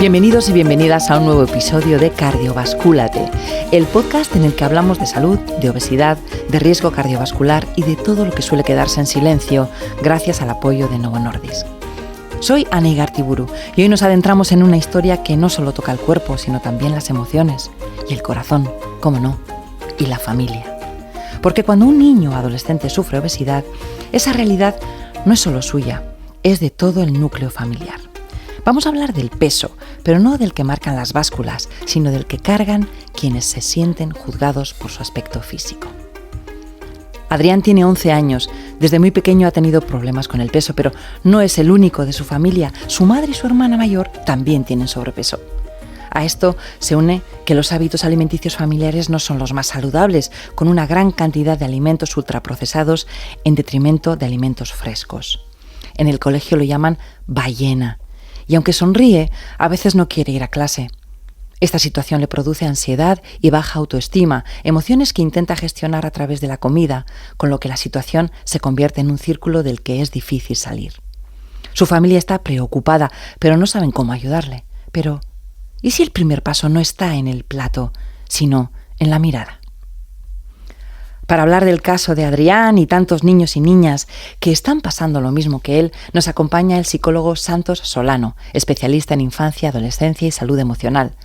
Bienvenidos y bienvenidas a un nuevo episodio de Cardiovascúlate, el podcast en el que hablamos de salud, de obesidad, de riesgo cardiovascular y de todo lo que suele quedarse en silencio gracias al apoyo de Novo Nordisk. Soy Ana Igartiburu y hoy nos adentramos en una historia que no solo toca el cuerpo, sino también las emociones y el corazón, cómo no, y la familia. Porque cuando un niño o adolescente sufre obesidad, esa realidad no es solo suya, es de todo el núcleo familiar. Vamos a hablar del peso, pero no del que marcan las básculas, sino del que cargan quienes se sienten juzgados por su aspecto físico. Adrián tiene 11 años. Desde muy pequeño ha tenido problemas con el peso, pero no es el único de su familia. Su madre y su hermana mayor también tienen sobrepeso. A esto se une que los hábitos alimenticios familiares no son los más saludables, con una gran cantidad de alimentos ultraprocesados en detrimento de alimentos frescos. En el colegio lo llaman ballena. Y aunque sonríe, a veces no quiere ir a clase. Esta situación le produce ansiedad y baja autoestima, emociones que intenta gestionar a través de la comida, con lo que la situación se convierte en un círculo del que es difícil salir. Su familia está preocupada, pero no saben cómo ayudarle. Pero, ¿y si el primer paso no está en el plato, sino en la mirada? Para hablar del caso de Adrián y tantos niños y niñas que están pasando lo mismo que él, nos acompaña el psicólogo Santos Solano, especialista en infancia, adolescencia y salud emocional.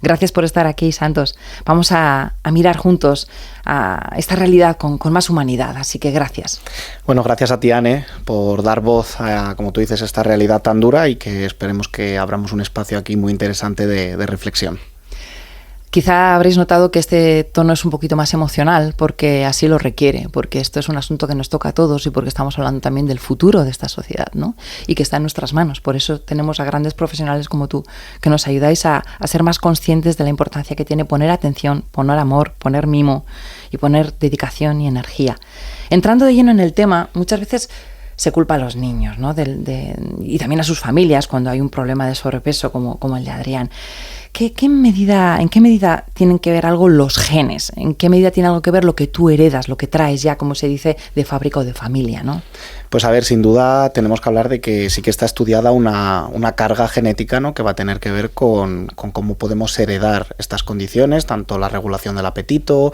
Gracias por estar aquí, Santos. Vamos a mirar juntos a esta realidad con más humanidad, así que gracias. Bueno, gracias a ti, Anne, por dar voz a, como tú dices, esta realidad tan dura y que esperemos que abramos un espacio aquí muy interesante de reflexión. Quizá habréis notado que este tono es un poquito más emocional porque así lo requiere, porque esto es un asunto que nos toca a todos y porque estamos hablando también del futuro de esta sociedad, ¿no? Y que está en nuestras manos. Por eso tenemos a grandes profesionales como tú que nos ayudáis a ser más conscientes de la importancia que tiene poner atención, poner amor, poner mimo y poner dedicación y energía. Entrando de lleno en el tema, muchas veces se culpa a los niños, ¿no? Y también a sus familias cuando hay un problema de sobrepeso como el de Adrián. ¿En qué medida tienen que ver algo los genes? ¿En qué medida tiene algo que ver lo que tú heredas, lo que traes ya, como se dice, de fábrica o de familia, ¿no? Pues a ver, sin duda tenemos que hablar de que sí que está estudiada una carga genética, ¿no? Que va a tener que ver con cómo podemos heredar estas condiciones, tanto la regulación del apetito,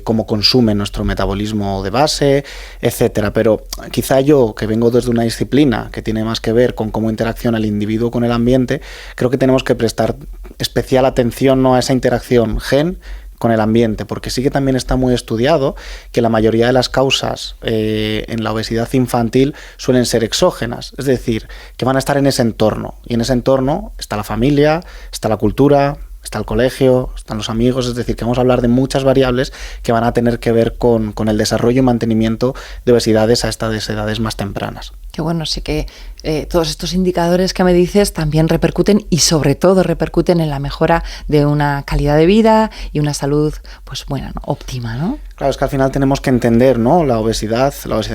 cómo consume nuestro metabolismo de base, etcétera. Pero quizá yo, que vengo desde una disciplina que tiene más que ver con cómo interacciona el individuo con el ambiente, creo que tenemos que prestar especial atención, ¿no?, a esa interacción gen con el ambiente, porque sí que también está muy estudiado que la mayoría de las causas en la obesidad infantil suelen ser exógenas, es decir, que van a estar en ese entorno, y en ese entorno está la familia, está la cultura, está el colegio, están los amigos, es decir, que vamos a hablar de muchas variables que van a tener que ver con el desarrollo y mantenimiento de obesidades a estas edades más tempranas. Qué bueno, sí que todos estos indicadores que me dices también repercuten y sobre todo repercuten en la mejora de una calidad de vida y una salud pues buena, ¿no? Óptima, ¿no? Claro, es que al final tenemos que entender, ¿no?, la obesidad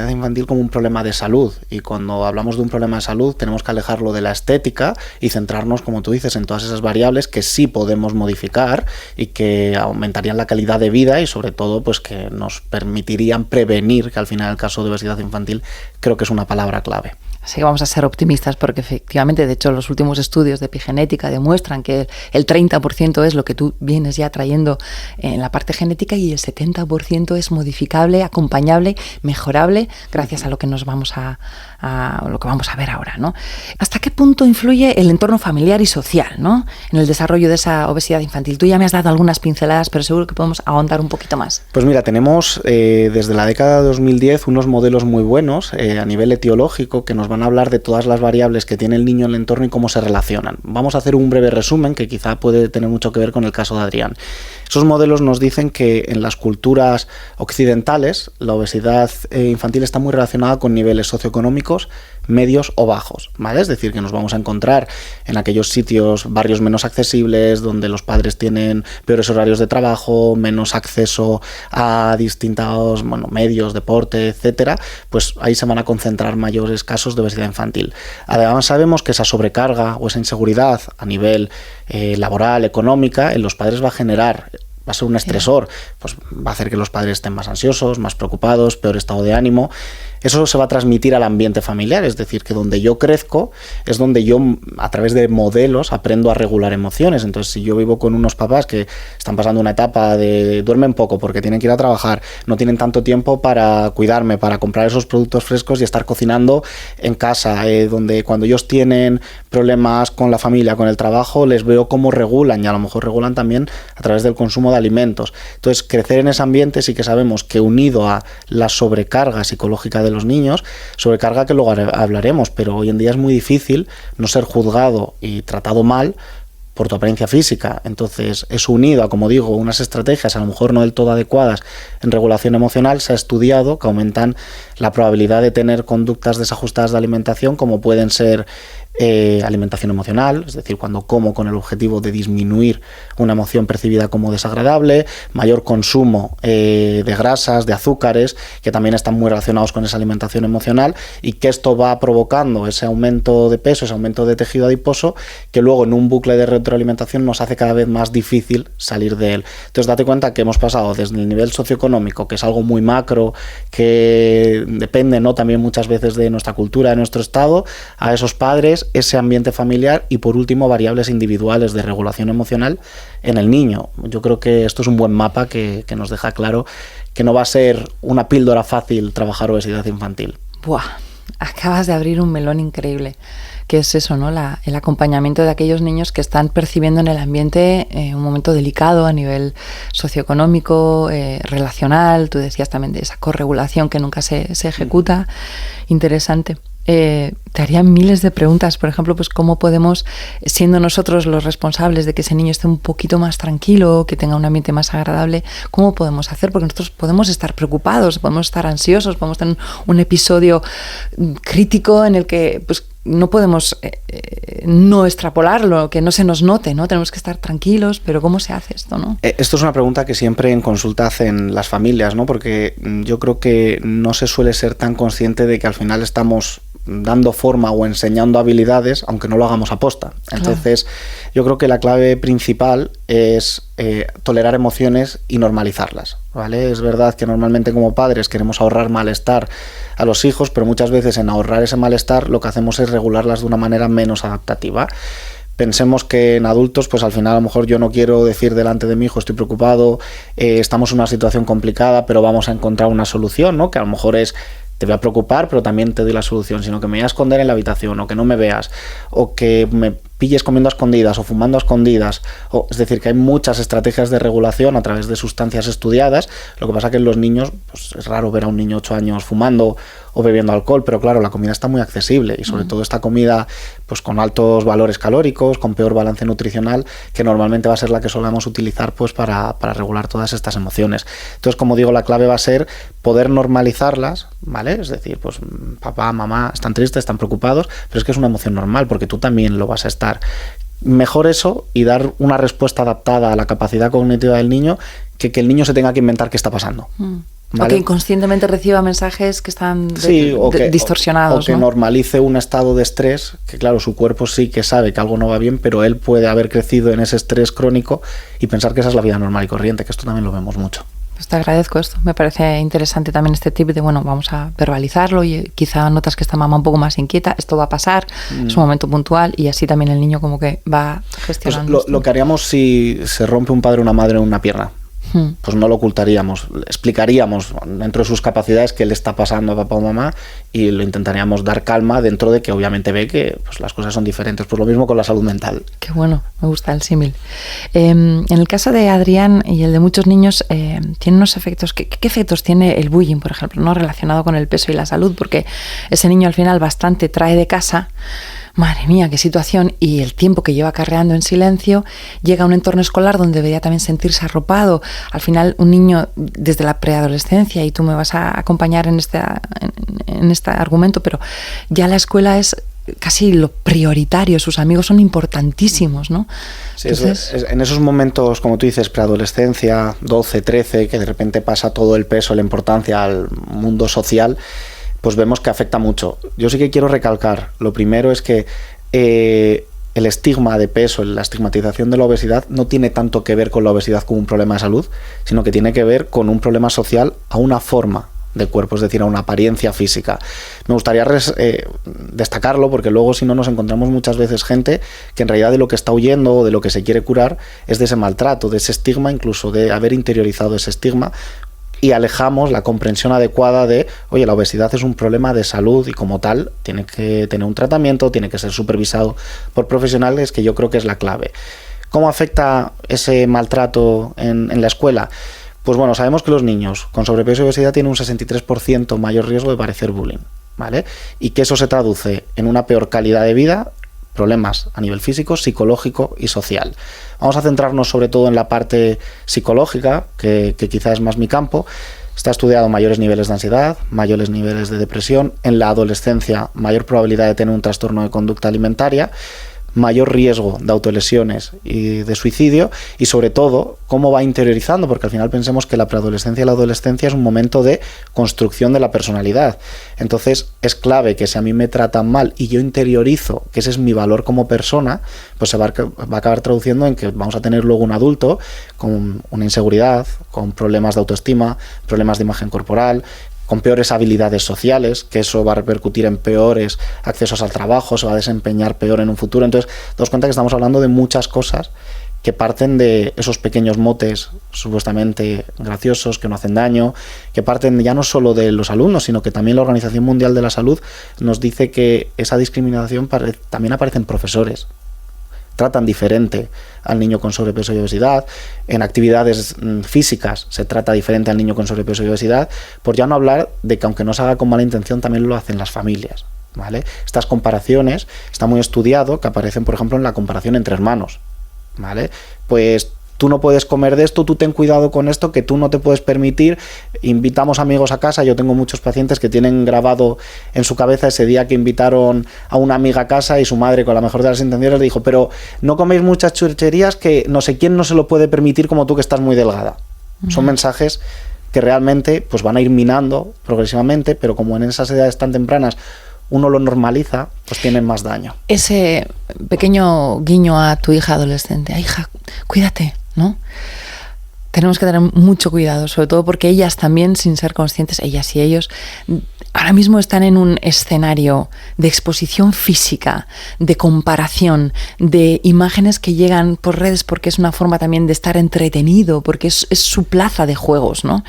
infantil como un problema de salud, y cuando hablamos de un problema de salud tenemos que alejarlo de la estética y centrarnos, como tú dices, en todas esas variables que sí podemos modificar y que aumentarían la calidad de vida y sobre todo pues que nos permitirían prevenir, que al final el caso de obesidad infantil creo que es una palabra clave. Así que vamos a ser optimistas porque efectivamente, de hecho, los últimos estudios de epigenética demuestran que el 30% es lo que tú vienes ya trayendo en la parte genética y el 70% es modificable, acompañable, mejorable gracias a lo que nos vamos a lo que vamos a ver ahora, ¿no? ¿Hasta qué punto influye el entorno familiar y social, ¿no?, en el desarrollo de esa obesidad infantil? Tú ya me has dado algunas pinceladas, pero seguro que podemos ahondar un poquito más. Pues mira, tenemos desde la década de 2010 unos modelos muy buenos a nivel etiológico que nos van a hablar de todas las variables que tiene el niño en el entorno y cómo se relacionan. Vamos a hacer un breve resumen que quizá puede tener mucho que ver con el caso de Adrián. Esos modelos nos dicen que en las culturas occidentales la obesidad infantil está muy relacionada con niveles socioeconómicos medios o bajos, ¿vale? Es decir, que nos vamos a encontrar en aquellos sitios, barrios menos accesibles, donde los padres tienen peores horarios de trabajo, menos acceso a distintos medios, deporte, etcétera, pues ahí se van a concentrar mayores casos de obesidad infantil. Además sabemos que esa sobrecarga o esa inseguridad a nivel laboral, económica, en los padres va a generar va a ser un estresor, pues va a hacer que los padres estén más ansiosos, más preocupados, peor estado de ánimo. eso se va a transmitir al ambiente familiar, es decir, que donde yo crezco es donde yo, a través de modelos, aprendo a regular emociones. Entonces, si yo vivo con unos papás que están pasando una etapa de duermen poco porque tienen que ir a trabajar, no tienen tanto tiempo para cuidarme, para comprar esos productos frescos y estar cocinando en casa, donde cuando ellos tienen problemas con la familia, con el trabajo, les veo cómo regulan, y a lo mejor regulan también a través del consumo de alimentos. Entonces, crecer en ese ambiente sí que sabemos que, unido a la sobrecarga psicológica de los niños, sobrecarga que luego hablaremos, pero hoy en día es muy difícil no ser juzgado y tratado mal por tu apariencia física. Entonces, eso unido a, como digo, unas estrategias a lo mejor no del todo adecuadas en regulación emocional, se ha estudiado que aumentan la probabilidad de tener conductas desajustadas de alimentación, como pueden ser alimentación emocional, es decir, cuando como con el objetivo de disminuir una emoción percibida como desagradable, mayor consumo de grasas, de azúcares, que también están muy relacionados con esa alimentación emocional, y que esto va provocando ese aumento de peso, ese aumento de tejido adiposo, que luego en un bucle de retroalimentación nos hace cada vez más difícil salir de él. Entonces, date cuenta que hemos pasado desde el nivel socioeconómico, que es algo muy macro, que depende, ¿no?, también muchas veces de nuestra cultura, de nuestro estado, a esos padres, ese ambiente familiar, y por último variables individuales de regulación emocional en el niño. Yo creo que esto es un buen mapa que nos deja claro que no va a ser una píldora fácil trabajar obesidad infantil. Buah, acabas de abrir un melón increíble, que es eso, ¿no? El acompañamiento de aquellos niños que están percibiendo en el ambiente un momento delicado a nivel socioeconómico, relacional. Tú decías también de esa corregulación que nunca se ejecuta. Interesante. Te haría miles de preguntas, por ejemplo, pues cómo podemos, siendo nosotros los responsables de que ese niño esté un poquito más tranquilo, que tenga un ambiente más agradable, ¿cómo podemos hacer? Porque nosotros podemos estar preocupados, podemos estar ansiosos, podemos tener un episodio crítico en el que pues no podemos no extrapolarlo, que no se nos note, ¿no? Tenemos que estar tranquilos, pero ¿cómo se hace esto, no? Esto es una pregunta que siempre en consulta hacen las familias, ¿no? Porque yo creo que no se suele ser tan consciente de que al final estamos dando forma o enseñando habilidades, aunque no lo hagamos aposta. Entonces, claro, yo creo que la clave principal es tolerar emociones y normalizarlas, ¿vale? Es verdad que normalmente como padres queremos ahorrar malestar a los hijos, pero muchas veces en ahorrar ese malestar lo que hacemos es regularlas de una manera menos adaptativa. Pensemos que en adultos, pues al final a lo mejor yo no quiero decir delante de mi hijo estoy preocupado, estamos en una situación complicada, pero vamos a encontrar una solución, ¿no? Que a lo mejor es te voy a preocupar, pero también te doy la solución, sino que me voy a esconder en la habitación, o que no me veas, o que me pilles comiendo a escondidas o fumando a escondidas. Es decir, que hay muchas estrategias de regulación a través de sustancias estudiadas. Lo que pasa que en los niños, pues es raro ver a un niño 8 años fumando o bebiendo alcohol, pero claro, la comida está muy accesible, y sobre todo esta comida pues con altos valores calóricos, con peor balance nutricional, que normalmente va a ser la que solemos utilizar pues para regular todas estas emociones. Entonces, como digo, la clave va a ser poder normalizarlas, ¿vale? Es decir, pues papá, mamá están tristes, están preocupados, pero es que es una emoción normal, porque tú también lo vas a estar. Mejor eso y dar una respuesta adaptada a la capacidad cognitiva del niño que el niño se tenga que inventar qué está pasando. ¿Vale? O que inconscientemente reciba mensajes que están distorsionados. O que normalice un estado de estrés, que claro, su cuerpo sí que sabe que algo no va bien, pero él puede haber crecido en ese estrés crónico y pensar que esa es la vida normal y corriente, que esto también lo vemos mucho. Pues te agradezco esto. Me parece interesante también este tip de, bueno, vamos a verbalizarlo y quizá notas que esta mamá un poco más inquieta, esto va a pasar, es un momento puntual, y así también el niño como que va gestionando. Pues lo que haríamos si se rompe un padre o una madre en una pierna, pues no lo ocultaríamos, explicaríamos dentro de sus capacidades qué le está pasando a papá o mamá, y lo intentaríamos dar calma dentro de que obviamente ve que pues, las cosas son diferentes. Pues lo mismo con la salud mental. Qué bueno, me gusta el símil. En el caso de Adrián y el de muchos niños, tiene unos efectos. ¿Qué efectos tiene el bullying, por ejemplo, no relacionado con el peso y la salud? Porque ese niño al final bastante trae de casa. Madre mía, qué situación, y el tiempo que lleva acarreando en silencio, llega a un entorno escolar donde debería también sentirse arropado. Al final, un niño desde la preadolescencia, y tú me vas a acompañar en este argumento, pero ya la escuela es casi lo prioritario, sus amigos son importantísimos, ¿no? Sí, entonces, en esos momentos, como tú dices, preadolescencia, 12, 13, que de repente pasa todo el peso, la importancia al mundo social, pues vemos que afecta mucho. Yo sí que quiero recalcar, lo primero es que el estigma de peso, la estigmatización de la obesidad no tiene tanto que ver con la obesidad como un problema de salud, sino que tiene que ver con un problema social a una forma de cuerpo, es decir, a una apariencia física. Me gustaría destacarlo porque luego si no nos encontramos muchas veces gente que en realidad de lo que está huyendo o de lo que se quiere curar es de ese maltrato, de ese estigma, incluso de haber interiorizado ese estigma, y alejamos la comprensión adecuada de, oye, la obesidad es un problema de salud y como tal tiene que tener un tratamiento, tiene que ser supervisado por profesionales, que yo creo que es la clave. ¿Cómo afecta ese maltrato en la escuela? Pues bueno, sabemos que los niños con sobrepeso y obesidad tienen un 63% mayor riesgo de padecer bullying, ¿vale? Y que eso se traduce en una peor calidad de vida, problemas a nivel físico, psicológico y social. Vamos a centrarnos sobre todo en la parte psicológica, que quizá es más mi campo. Está estudiado mayores niveles de ansiedad, mayores niveles de depresión, en la adolescencia mayor probabilidad de tener un trastorno de conducta alimentaria, mayor riesgo de autolesiones y de suicidio, y sobre todo cómo va interiorizando, porque al final pensemos que la preadolescencia y la adolescencia es un momento de construcción de la personalidad. Entonces es clave que si a mí me tratan mal y yo interiorizo que ese es mi valor como persona, pues se va a acabar traduciendo en que vamos a tener luego un adulto con una inseguridad, con problemas de autoestima, problemas de imagen corporal, con peores habilidades sociales, que eso va a repercutir en peores accesos al trabajo, se va a desempeñar peor en un futuro. Entonces, daos cuenta que estamos hablando de muchas cosas que parten de esos pequeños motes supuestamente graciosos, que no hacen daño, que parten ya no solo de los alumnos, sino que también la Organización Mundial de la Salud nos dice que esa discriminación también aparece en profesores. Tratan diferente al niño con sobrepeso y obesidad, en actividades físicas se trata diferente al niño con sobrepeso y obesidad, por ya no hablar de que aunque no se haga con mala intención también lo hacen las familias, ¿vale? Estas comparaciones está muy estudiado, que aparecen por ejemplo en la comparación entre hermanos, ¿vale? Pues tú no puedes comer de esto, tú ten cuidado con esto, que tú no te puedes permitir. Invitamos amigos a casa, yo tengo muchos pacientes que tienen grabado en su cabeza ese día que invitaron a una amiga a casa y su madre, con la mejor de las intenciones, le dijo, pero no coméis muchas chucherías que no sé quién no se lo puede permitir como tú que estás muy delgada. Son mensajes que realmente pues van a ir minando progresivamente, pero como en esas edades tan tempranas uno lo normaliza, pues tienen más daño. Ese pequeño guiño a tu hija adolescente, hija, cuídate, ¿no? Tenemos que tener mucho cuidado, sobre todo porque ellas también, sin ser conscientes, ellas y ellos, ahora mismo están en un escenario de exposición física, de comparación, de imágenes que llegan por redes porque es una forma también de estar entretenido, porque es su plaza de juegos, ¿no?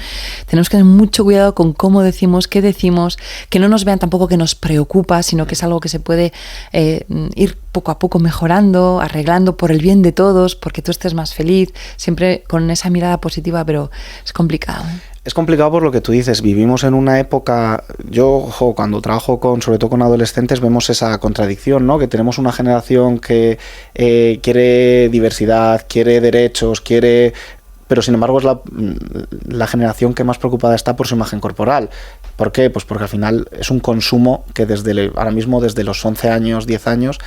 Tenemos que tener mucho cuidado con cómo decimos, qué decimos, que no nos vean tampoco que nos preocupa, sino que es algo que se puede ir poco a poco mejorando, arreglando por el bien de todos, porque tú estés más feliz, siempre con esa mirada positiva, pero es complicado, ¿eh? Es complicado por lo que tú dices, vivimos en una época, yo cuando trabajo sobre todo con adolescentes vemos esa contradicción, ¿no? Que tenemos una generación que quiere diversidad, quiere derechos, pero sin embargo es la generación que más preocupada está por su imagen corporal. ¿Por qué? Pues porque al final es un consumo que ahora mismo desde los 11 años, 10 años,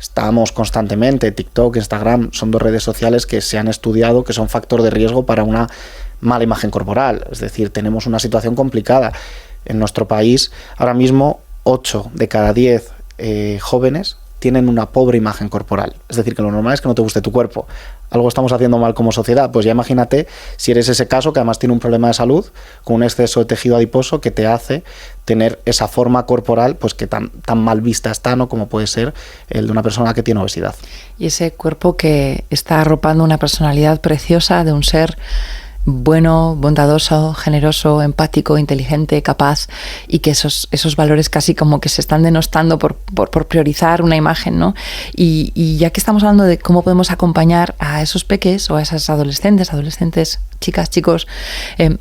estamos constantemente, TikTok, Instagram, son dos redes sociales que se han estudiado que son factor de riesgo para una mala imagen corporal. Es decir, tenemos una situación complicada. En nuestro país, ahora mismo, 8 de cada 10 jóvenes tienen una pobre imagen corporal. Es decir, que lo normal es que no te guste tu cuerpo. Algo estamos haciendo mal como sociedad. Pues ya imagínate si eres ese caso que además tiene un problema de salud, con un exceso de tejido adiposo que te hace tener esa forma corporal pues que tan mal vista está, ¿no? Como puede ser el de una persona que tiene obesidad. Y ese cuerpo que está arropando una personalidad preciosa de un ser bueno, bondadoso, generoso, empático, inteligente, capaz, y que esos valores casi como que se están denostando por priorizar una imagen, ¿no? Y ya que estamos hablando de cómo podemos acompañar a esos peques o a esas adolescentes, chicas, chicos,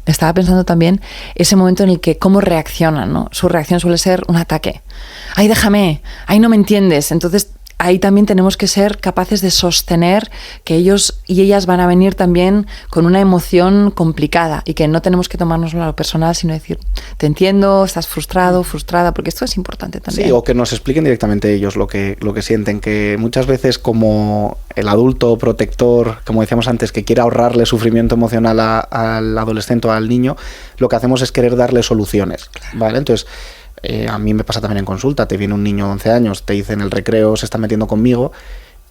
estaba pensando también ese momento en el que cómo reaccionan, ¿no? Su reacción suele ser un ataque. ¡Ay, déjame! ¡Ay, no me entiendes! Entonces ahí también tenemos que ser capaces de sostener que ellos y ellas van a venir también con una emoción complicada y que no tenemos que tomárnoslo a lo personal, sino decir, te entiendo, estás frustrado, frustrada, porque esto es importante también. Sí, o que nos expliquen directamente ellos lo que sienten, que muchas veces como el adulto protector, como decíamos antes, que quiere ahorrarle sufrimiento emocional al adolescente o al niño, lo que hacemos es querer darle soluciones, ¿vale? Entonces, a mí me pasa también en consulta, te viene un niño de 11 años, te dice en el recreo se está metiendo conmigo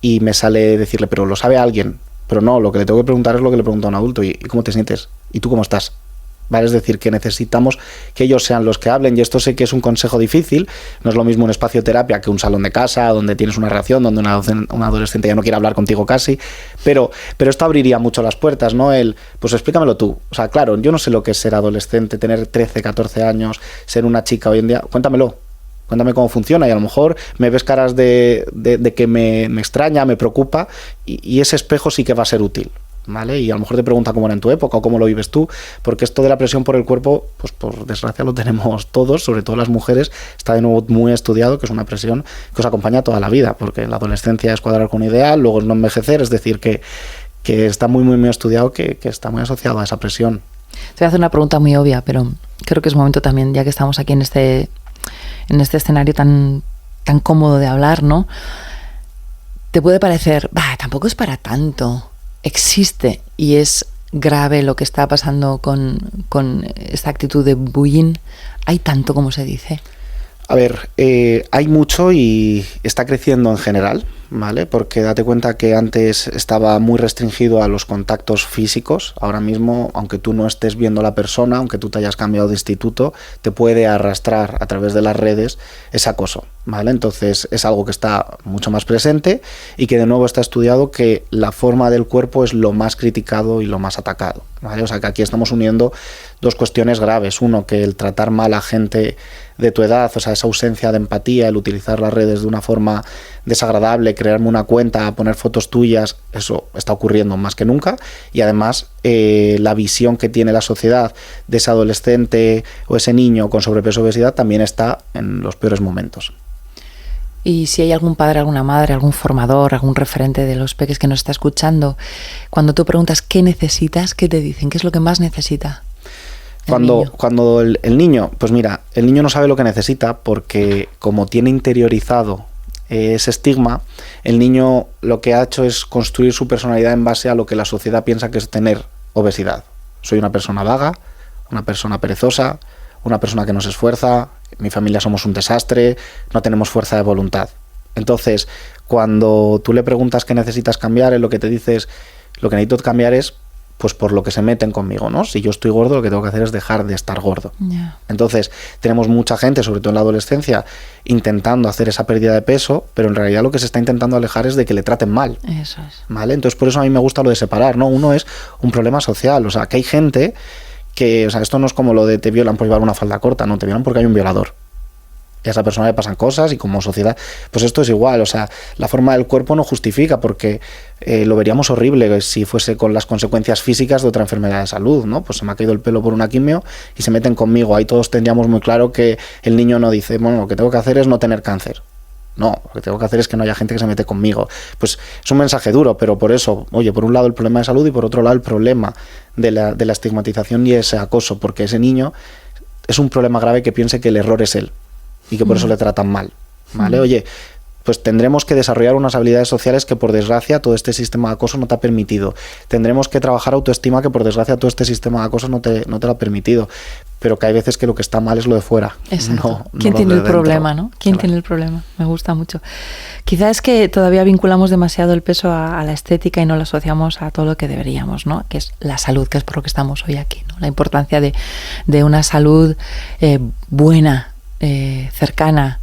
y me sale decirle, pero ¿lo sabe alguien? Pero no, lo que le tengo que preguntar es lo que le pregunta a un adulto, ¿y cómo te sientes? ¿Y tú cómo estás? ¿vale? Es decir, que necesitamos que ellos sean los que hablen, y esto sé que es un consejo difícil, no es lo mismo un espacio de terapia que un salón de casa, donde tienes una reacción, donde un adolescente ya no quiere hablar contigo casi, pero esto abriría mucho las puertas, ¿no? Pues explícamelo tú, o sea, claro, yo no sé lo que es ser adolescente, tener 13, 14 años, ser una chica hoy en día, cuéntame cómo funciona, y a lo mejor me ves caras de que me extraña, me preocupa, y ese espejo sí que va a ser útil, ¿vale? Y a lo mejor te pregunta cómo era en tu época o cómo lo vives tú, porque esto de la presión por el cuerpo, pues por desgracia lo tenemos todos, sobre todo las mujeres, está de nuevo muy estudiado que es una presión que os acompaña toda la vida, porque la adolescencia es cuadrar con un ideal, luego es no envejecer, es decir, que está muy, muy, muy estudiado, que está muy asociado a esa presión. Te voy a hacer una pregunta muy obvia, pero creo que es momento también, ya que estamos aquí en este escenario tan cómodo de hablar, ¿no? Te puede parecer, tampoco es para tanto. Existe y es grave lo que está pasando con esta actitud de bullying. ¿Hay tanto como se dice? A ver, hay mucho y está creciendo en general, ¿vale? Porque date cuenta que antes estaba muy restringido a los contactos físicos. Ahora mismo, aunque tú no estés viendo a la persona, aunque tú te hayas cambiado de instituto, te puede arrastrar a través de las redes ese acoso, ¿vale? Entonces es algo que está mucho más presente y que de nuevo está estudiado que la forma del cuerpo es lo más criticado y lo más atacado, ¿vale? O sea que aquí estamos uniendo dos cuestiones graves. Uno, que el tratar mal a gente de tu edad, o sea, esa ausencia de empatía, el utilizar las redes de una forma desagradable, crearme una cuenta, poner fotos tuyas, eso está ocurriendo más que nunca. Y además la visión que tiene la sociedad de ese adolescente o ese niño con sobrepeso o obesidad también está en los peores momentos. Y si hay algún padre, alguna madre, algún formador, algún referente de los peques que nos está escuchando, cuando tú preguntas qué necesitas, ¿qué te dicen? ¿Qué es lo que más necesita? Cuando el niño, pues mira, el niño no sabe lo que necesita porque como tiene interiorizado ese estigma, el niño lo que ha hecho es construir su personalidad en base a lo que la sociedad piensa que es tener obesidad. Soy una persona vaga, una persona perezosa, una persona que no se esfuerza, mi familia somos un desastre, no tenemos fuerza de voluntad. Entonces, cuando tú le preguntas qué necesitas cambiar, él lo que te dice es, lo que necesito cambiar es pues por lo que se meten conmigo, ¿no? Si yo estoy gordo, lo que tengo que hacer es dejar de estar gordo. Yeah. Entonces, tenemos mucha gente, sobre todo en la adolescencia, intentando hacer esa pérdida de peso, pero en realidad lo que se está intentando alejar es de que le traten mal. Eso es. ¿Vale? Entonces, por eso a mí me gusta lo de separar, ¿no? Uno es un problema social, o sea, que hay gente que, o sea, esto no es como lo de te violan por llevar una falda corta, no, te violan porque hay un violador. Y a esa persona le pasan cosas y como sociedad, pues esto es igual, o sea, la forma del cuerpo no justifica porque lo veríamos horrible si fuese con las consecuencias físicas de otra enfermedad de salud, ¿no? Pues se me ha caído el pelo por una quimio y se meten conmigo, ahí todos tendríamos muy claro que el niño no dice, bueno, lo que tengo que hacer es no tener cáncer. No, lo que tengo que hacer es que no haya gente que se mete conmigo. Pues es un mensaje duro, pero por eso, oye, por un lado el problema de salud y por otro lado el problema de la estigmatización y ese acoso, porque ese niño es un problema grave que piense que el error es él y que por eso le tratan mal, ¿vale? Oye, pues tendremos que desarrollar unas habilidades sociales que por desgracia todo este sistema de acoso no te ha permitido. Tendremos que trabajar autoestima que por desgracia todo este sistema de acoso no te lo ha permitido. Pero que hay veces que lo que está mal es lo de fuera. Exacto. ¿Quién tiene el problema, no? ¿Quién tiene el problema? Me gusta mucho. Quizás es que todavía vinculamos demasiado el peso a la estética y no lo asociamos a todo lo que deberíamos, ¿no? Que es la salud, que es por lo que estamos hoy aquí, ¿no? La importancia de una salud buena, cercana,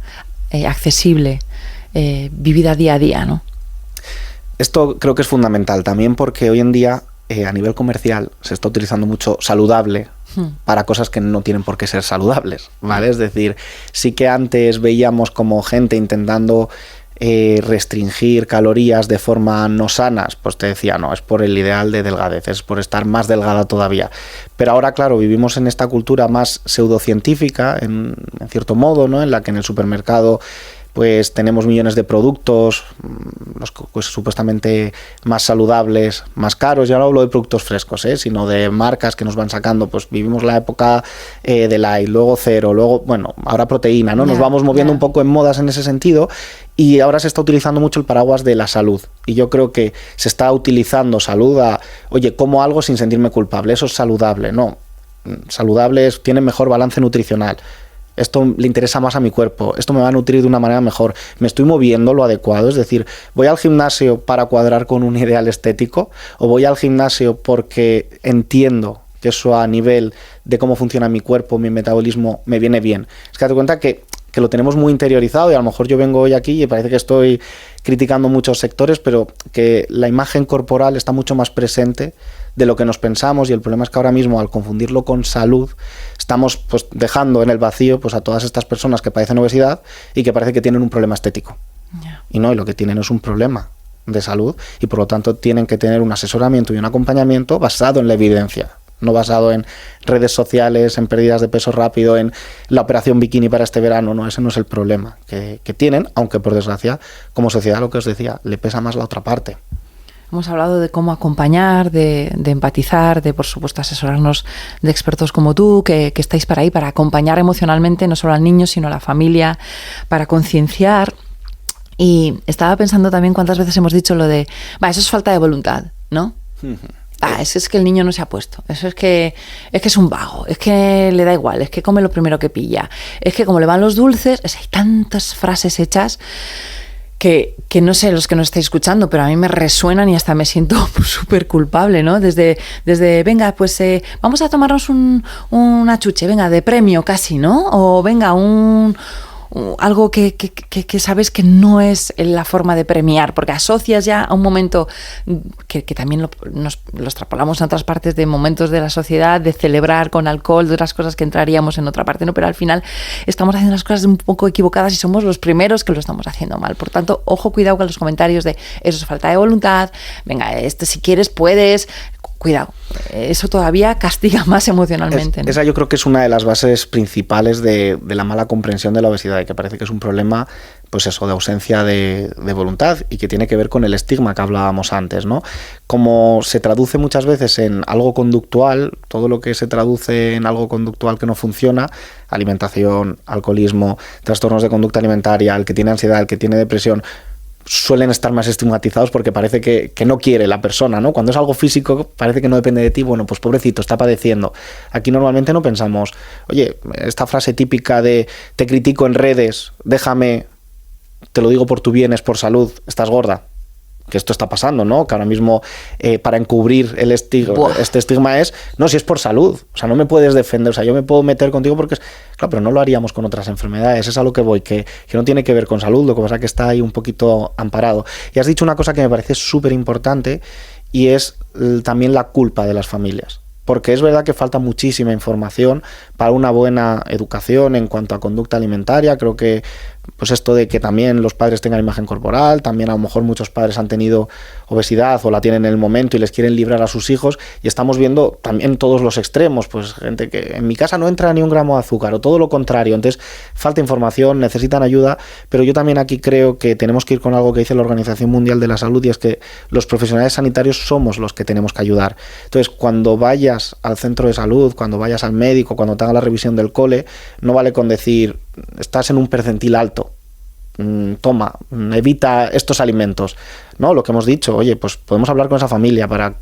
accesible, vivida día a día, ¿no? Esto creo que es fundamental también porque hoy en día a nivel comercial se está utilizando mucho saludable para cosas que no tienen por qué ser saludables, ¿vale? Es decir, sí que antes veíamos como gente intentando restringir calorías de forma no sanas, pues te decía, no, es por el ideal de delgadez, es por estar más delgada todavía. Pero ahora, claro, vivimos en esta cultura más pseudocientífica, en cierto modo, ¿no? En la que en el supermercado pues tenemos millones de productos, los pues, supuestamente más saludables, más caros. Ya no hablo de productos frescos, sino de marcas que nos van sacando. Pues vivimos la época de Light, luego Cero, luego, bueno, ahora proteína, ¿no? Nos vamos moviendo un poco en modas en ese sentido y ahora se está utilizando mucho el paraguas de la salud. Y yo creo que se está utilizando salud a, oye, como algo sin sentirme culpable, eso es saludable. No, saludable tiene mejor balance nutricional. Esto le interesa más a mi cuerpo, esto me va a nutrir de una manera mejor, me estoy moviendo lo adecuado, es decir, voy al gimnasio para cuadrar con un ideal estético o voy al gimnasio porque entiendo que eso a nivel de cómo funciona mi cuerpo, mi metabolismo, me viene bien. Es que date cuenta que lo tenemos muy interiorizado y a lo mejor yo vengo hoy aquí y parece que estoy criticando muchos sectores, pero que la imagen corporal está mucho más presente de lo que nos pensamos, y el problema es que ahora mismo, al confundirlo con salud, estamos pues dejando en el vacío pues a todas estas personas que padecen obesidad y que parece que tienen un problema estético. Yeah. Y no, y lo que tienen es un problema de salud, y por lo tanto tienen que tener un asesoramiento y un acompañamiento basado en la evidencia, no basado en redes sociales, en pérdidas de peso rápido, en la operación bikini para este verano. No, ese no es el problema que tienen, aunque por desgracia, como sociedad, lo que os decía, le pesa más la otra parte. Hemos hablado de cómo acompañar, de empatizar, de, por supuesto, asesorarnos de expertos como tú, que estáis para ahí, para acompañar emocionalmente no solo al niño, sino a la familia, para concienciar. Y estaba pensando también cuántas veces hemos dicho lo de, eso es falta de voluntad, ¿no? Es que el niño no se ha puesto, eso es que es un vago, es que le da igual, es que come lo primero que pilla, es que como le van los dulces, hay tantas frases hechas que no sé los que nos estáis escuchando, pero a mí me resuenan y hasta me siento súper culpable, ¿no? Desde venga, pues vamos a tomarnos una chuche, venga, de premio casi, ¿no? O venga, algo que sabes que no es la forma de premiar, porque asocias ya a un momento que también lo extrapolamos en otras partes, de momentos de la sociedad, de celebrar con alcohol, de otras cosas que entraríamos en otra parte, ¿no? Pero al final estamos haciendo las cosas un poco equivocadas y somos los primeros que lo estamos haciendo mal. Por tanto, ojo, cuidado con los comentarios de eso es falta de voluntad, venga, si quieres puedes. Cuidado, eso todavía castiga más emocionalmente, ¿no? Esa yo creo que es una de las bases principales de la mala comprensión de la obesidad, y que parece que es un problema, pues eso, de ausencia de voluntad, y que tiene que ver con el estigma que hablábamos antes, ¿no? Como se traduce muchas veces en algo conductual, todo lo que se traduce en algo conductual que no funciona, alimentación, alcoholismo, trastornos de conducta alimentaria, el que tiene ansiedad, el que tiene depresión, suelen estar más estigmatizados porque parece que no quiere la persona, ¿no? Cuando es algo físico, parece que no depende de ti, bueno, pues pobrecito, está padeciendo. Aquí normalmente no pensamos, oye, esta frase típica de te critico en redes, déjame, te lo digo por tu bien, es por salud, estás gorda. Que esto está pasando, ¿no? Que ahora mismo para encubrir este estigma es, no, si es por salud, o sea, no me puedes defender, o sea, yo me puedo meter contigo porque es, claro, pero no lo haríamos con otras enfermedades, es a lo que voy, que no tiene que ver con salud, lo que pasa es que está ahí un poquito amparado. Y has dicho una cosa que me parece súper importante, y es también la culpa de las familias. Porque es verdad que falta muchísima información para una buena educación en cuanto a conducta alimentaria. Creo que pues esto de que también los padres tengan imagen corporal, también a lo mejor muchos padres han tenido obesidad o la tienen en el momento y les quieren librar a sus hijos, y estamos viendo también todos los extremos, pues gente que en mi casa no entra ni un gramo de azúcar o todo lo contrario. Entonces falta información, necesitan ayuda, pero yo también aquí creo que tenemos que ir con algo que dice la Organización Mundial de la Salud, y es que los profesionales sanitarios somos los que tenemos que ayudar. Entonces, cuando vayas al centro de salud, cuando vayas al médico, cuando te haga la revisión del cole, no vale con decir estás en un percentil alto, toma, evita estos alimentos, ¿no? Lo que hemos dicho, oye, pues podemos hablar con esa familia para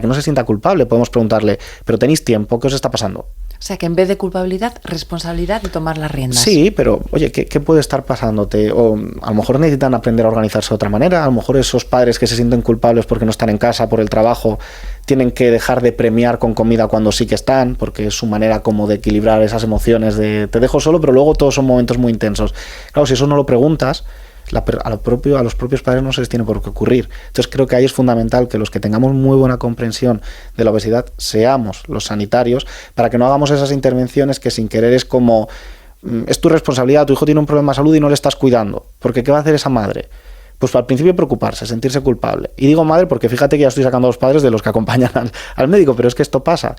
que no se sienta culpable, podemos preguntarle, ¿pero tenéis tiempo? ¿Qué os está pasando? O sea, que en vez de culpabilidad, responsabilidad de tomar las riendas. Sí, pero oye, ¿qué puede estar pasándote? O a lo mejor necesitan aprender a organizarse de otra manera, a lo mejor esos padres que se sienten culpables porque no están en casa, por el trabajo, tienen que dejar de premiar con comida cuando sí que están, porque es su manera como de equilibrar esas emociones de te dejo solo, pero luego todos son momentos muy intensos. Claro, si eso no lo preguntas, a los propios padres no se les tiene por qué ocurrir. Entonces creo que ahí es fundamental que los que tengamos muy buena comprensión de la obesidad seamos los sanitarios, para que no hagamos esas intervenciones que sin querer es como es tu responsabilidad, tu hijo tiene un problema de salud y no le estás cuidando, porque ¿qué va a hacer esa madre? Pues al principio preocuparse, sentirse culpable. Y digo madre porque fíjate que ya estoy sacando a los padres de los que acompañan al médico, pero es que esto pasa.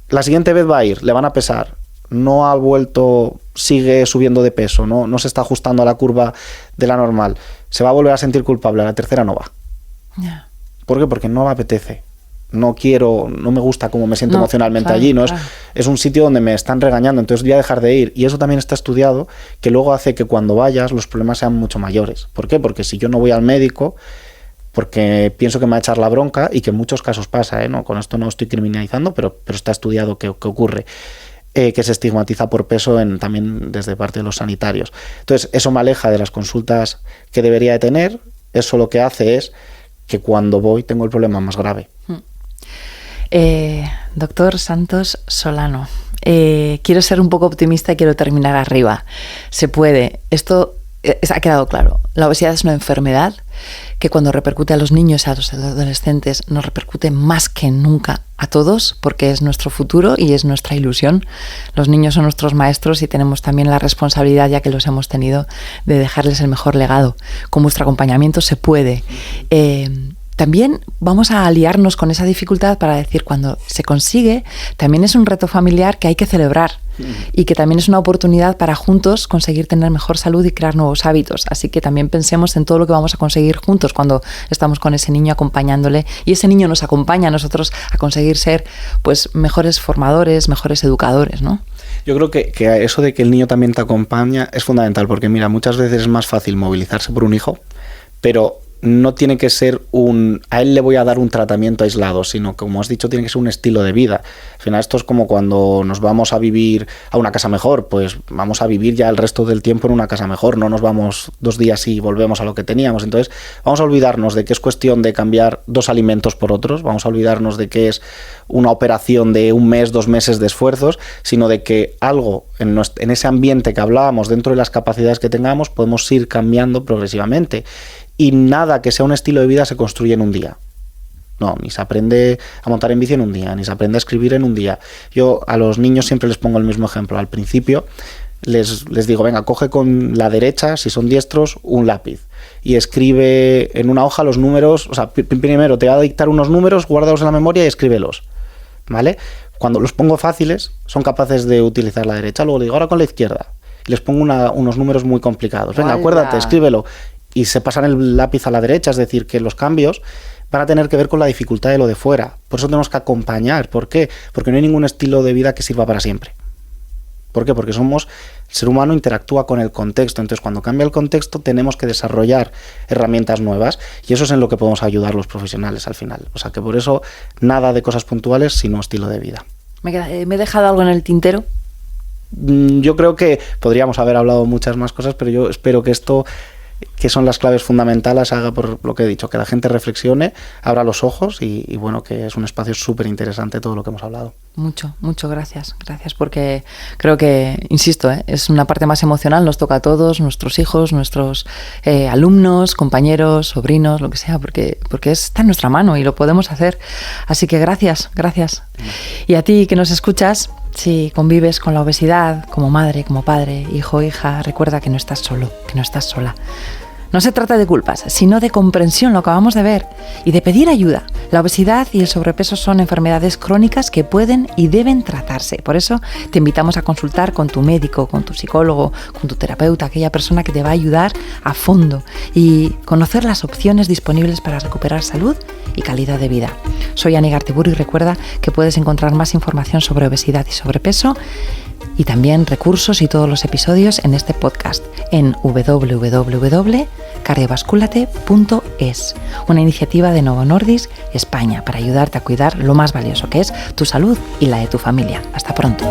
La siguiente vez va a ir, le van a pesar, no ha vuelto, sigue subiendo de peso, no se está ajustando a la curva de la normal, se va a volver a sentir culpable, a la tercera no va. Yeah. ¿Por qué? Porque no me apetece, no quiero, no me gusta cómo me siento emocionalmente, claro, allí, ¿no? Claro. Es un sitio donde me están regañando, entonces voy a dejar de ir, y eso también está estudiado, que luego hace que cuando vayas los problemas sean mucho mayores. ¿Por qué? Porque si yo no voy al médico, porque pienso que me va a echar la bronca, y que en muchos casos pasa, ¿no? Con esto no estoy criminalizando, pero está estudiado que ocurre. Que se estigmatiza por peso también desde parte de los sanitarios. Entonces, eso me aleja de las consultas que debería de tener. Eso lo que hace es que cuando voy tengo el problema más grave. Doctor Santos Solano, quiero ser un poco optimista y quiero terminar arriba. Se puede. Esto ha quedado claro. La obesidad es una enfermedad que cuando repercute a los niños y a los adolescentes nos repercute más que nunca a todos, porque es nuestro futuro y es nuestra ilusión. Los niños son nuestros maestros y tenemos también la responsabilidad, ya que los hemos tenido, de dejarles el mejor legado. Con vuestro acompañamiento se puede. También vamos a aliarnos con esa dificultad para decir, cuando se consigue, también es un reto familiar que hay que celebrar y que también es una oportunidad para juntos conseguir tener mejor salud y crear nuevos hábitos. Así que también pensemos en todo lo que vamos a conseguir juntos cuando estamos con ese niño acompañándole, y ese niño nos acompaña a nosotros a conseguir ser pues mejores formadores, mejores educadores, ¿no? Yo creo que eso de que el niño también te acompaña es fundamental, porque mira, muchas veces es más fácil movilizarse por un hijo, pero no tiene que ser a él le voy a dar un tratamiento aislado, sino que, como has dicho, tiene que ser un estilo de vida. Al final esto es como cuando nos vamos a vivir a una casa mejor, pues vamos a vivir ya el resto del tiempo en una casa mejor, no nos vamos 2 días y volvemos a lo que teníamos. Entonces vamos a olvidarnos de que es cuestión de cambiar 2 alimentos por otros, vamos a olvidarnos de que es una operación de 1 mes, 2 meses de esfuerzos, sino de que algo en ese ambiente que hablábamos, dentro de las capacidades que tengamos, podemos ir cambiando progresivamente. Y nada que sea un estilo de vida se construye en un día. No, ni se aprende a montar en bici en un día, ni se aprende a escribir en un día. Yo a los niños siempre les pongo el mismo ejemplo. Al principio les digo, venga, coge con la derecha, si son diestros, un lápiz y escribe en una hoja los números. O sea, primero te va a dictar unos números, guárdalos en la memoria y escríbelos, ¿vale? Cuando los pongo fáciles, son capaces de utilizar la derecha. Luego le digo, ahora con la izquierda. Y les pongo unos números muy complicados. Venga, acuérdate, escríbelo. Y se pasan el lápiz a la derecha, es decir, que los cambios van a tener que ver con la dificultad de lo de fuera. Por eso tenemos que acompañar. ¿Por qué? Porque no hay ningún estilo de vida que sirva para siempre. ¿Por qué? Porque el ser humano interactúa con el contexto. Entonces, cuando cambia el contexto, tenemos que desarrollar herramientas nuevas, y eso es en lo que podemos ayudar los profesionales al final. O sea, que por eso nada de cosas puntuales, sino estilo de vida. ¿Me he dejado algo en el tintero? Yo creo que podríamos haber hablado muchas más cosas, pero yo espero que esto, que son las claves fundamentales, haga, por lo que he dicho, que la gente reflexione, abra los ojos y bueno, que es un espacio súper interesante todo lo que hemos hablado. Mucho gracias, porque creo que, insisto, es una parte más emocional, nos toca a todos, nuestros hijos, nuestros alumnos, compañeros, sobrinos, lo que sea, porque está en nuestra mano y lo podemos hacer. Así que gracias. Y a ti que nos escuchas, si convives con la obesidad, como madre, como padre, hijo, hija, recuerda que no estás solo, que no estás sola. No se trata de culpas, sino de comprensión, lo acabamos de ver, y de pedir ayuda. La obesidad y el sobrepeso son enfermedades crónicas que pueden y deben tratarse. Por eso te invitamos a consultar con tu médico, con tu psicólogo, con tu terapeuta, aquella persona que te va a ayudar a fondo, y conocer las opciones disponibles para recuperar salud y calidad de vida. Soy Ani Gartiburu y recuerda que puedes encontrar más información sobre obesidad y sobrepeso y también recursos y todos los episodios en este podcast en www.cardiovasculate.es, una iniciativa de Novo Nordisk España para ayudarte a cuidar lo más valioso, que es tu salud y la de tu familia. Hasta pronto.